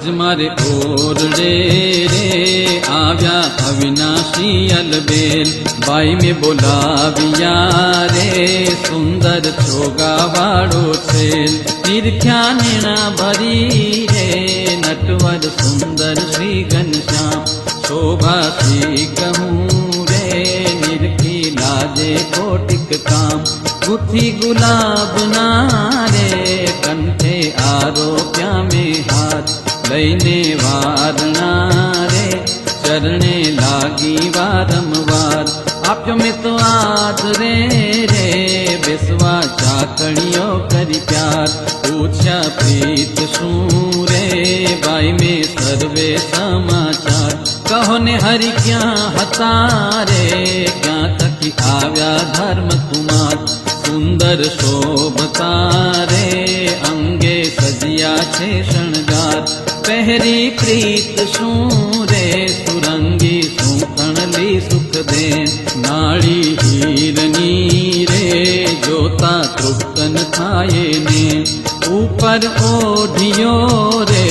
આજ મારે ઓરડે રે આવ્યા અવિનાશી અલબેલ ભાઈ મેં બોલાવ્યા રે સુંદર છોગાવાળો છેલ નિરખ્યા નેણા ભરી રે નટવર સુંદર શ્રી ઘનશ્યામ શોભાથી કહું રે નિરખી લાજે કોટિક કામ ગુથી ગુલાબ ના રે કંઠે આરોપ્યા મેં હાથ લઈને વારણા રે ચરણે લાગી વારંવાર આપ્યો મેં તો આદરે રે બેસવા ચાકણીઓ કરી પ્યાર પૂછ્યા પ્રીત શું રે ભાઈ મેં સર્વે સમાચાર કહો ને હરિ ક્યાં હતા રે ક્યાં થકી આવ્યા ધર્મ કુમાર સુંદર શોભતા રે અંગે સજ્યા છે શણગાર પહેરી પ્રીત શું રે સુરંગી સુખણલી સુખ દે નાળી હીરની રે જોતા તૃપ્તન થાય ને ઉપર ઓઢિયો રે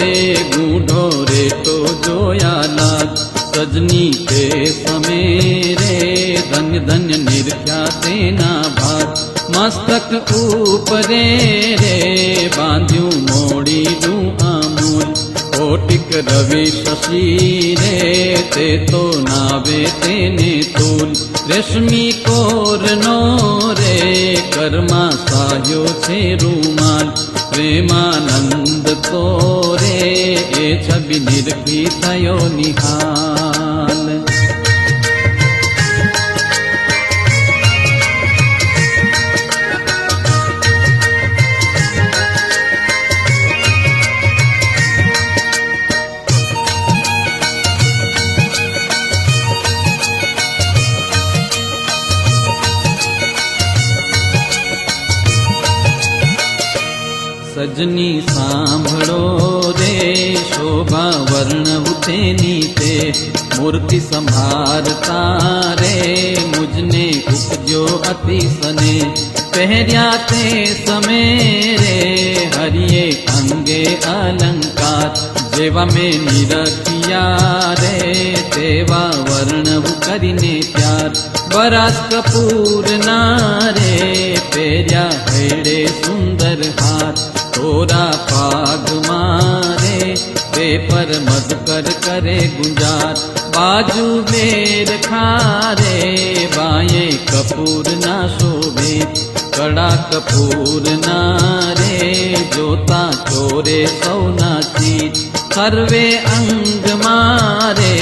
ગૂઢો રે તો જોયા લાગ સજની તે સમે રે ધન્ય ધન્ય નિરખ્યા તેના ભાગ મસ્તક ઉપરે રે બાંધ્યું મોડીનું આમૂલ કોટિક રવિ શશી રે તે તો નાવે તેને તુલ રેશમી કોરનો રે કર્મા સાહ્યો છે રૂમાલ પ્રેમાનંદ તો રે એ છબી નિરખી થયો નિહાલ સજની સાંભળો રે શોભા વર્ણવું તેની તે મૂર્તિ સંભારતા રે મુજને ઉપજો અતિ સને પહેર્યા તે સમે રે હરિયે અંગે અલંકાર જેવા મેં નિરખિયા રે તેવા વર્ણવું કરીને પ્યાર વરાસ કપૂર ના રે પહેર્યા હેડે સુંદર હાથ થોરા પાગ મારે તે પર મધકર કરે ગુંજાર બાજુ બેર ખારે બાયે કપૂર ના શોભે કડા કપૂર ના રે જોતા ચોરે સૌના ચીજ સર્વે અંગ મારે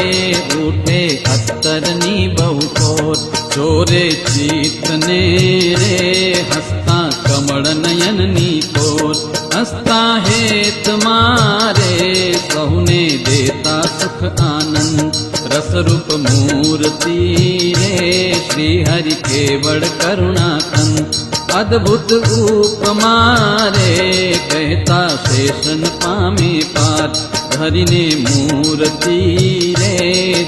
ઉઠે અત્તરની બહુ ખોટ ચોરે ચિત્તને રે હસતા કમળ નયનની કોટ હસતા હેત મારે સૌને દેતા સુખ આનંદ રસરૂપ મૂર્તિ રે શ્રી હરિ કેવળ કરુણાખંડ અદ્ભુત ઉપમા રે કહેતા શેષન પામે પાર ધરીને મૂર્તિ રે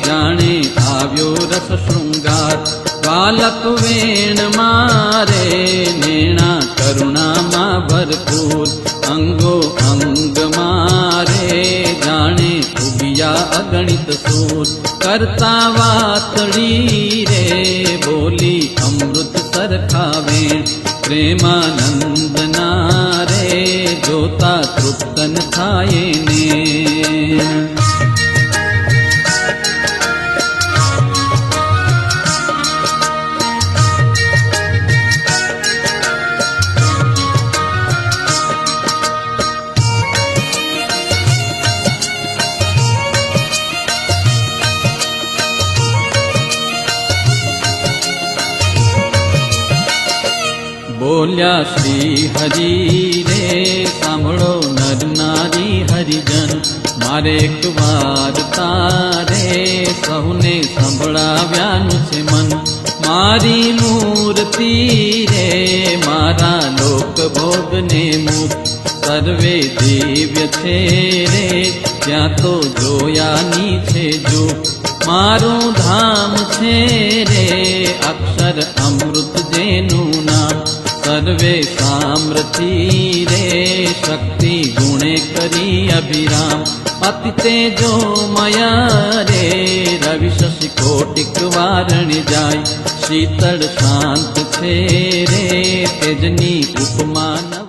જાણે આવ્યો રસ શૃંગાર બાલક વેણ મારે નેણા કરુણામાં ભરપૂર અંગો અંગ મારે જાણે ઉગિયા અગણિત સૂર કરતા વાતડી રે બોલી અમૃત સરખાવે પ્રેમાનંદ ના રે જોતા તૃપ્તન થાય ને બોલ્યા શ્રી હરિ રે સાંભળો નર નારી હરિજન મારે એક વાર તારે સૌને સંભળાવ્યાનું છે મન મારી મૂર્તિ રે મારા લોક ભોગને મુક્ત સર્વે દિવ્ય છે રે ત્યાં તો જોયાની છે જો મારું ધામ છે રે અક્ષર અમૃત જેનું નામ સર્વે સામ્રથી રે શક્તિ ગુણે કરી અભિરામ અતિ તેજો મયા રે રવિ શશિ કોટિક વારણી જાય શીતળ શાંત છે રે તેજની ઉપમાન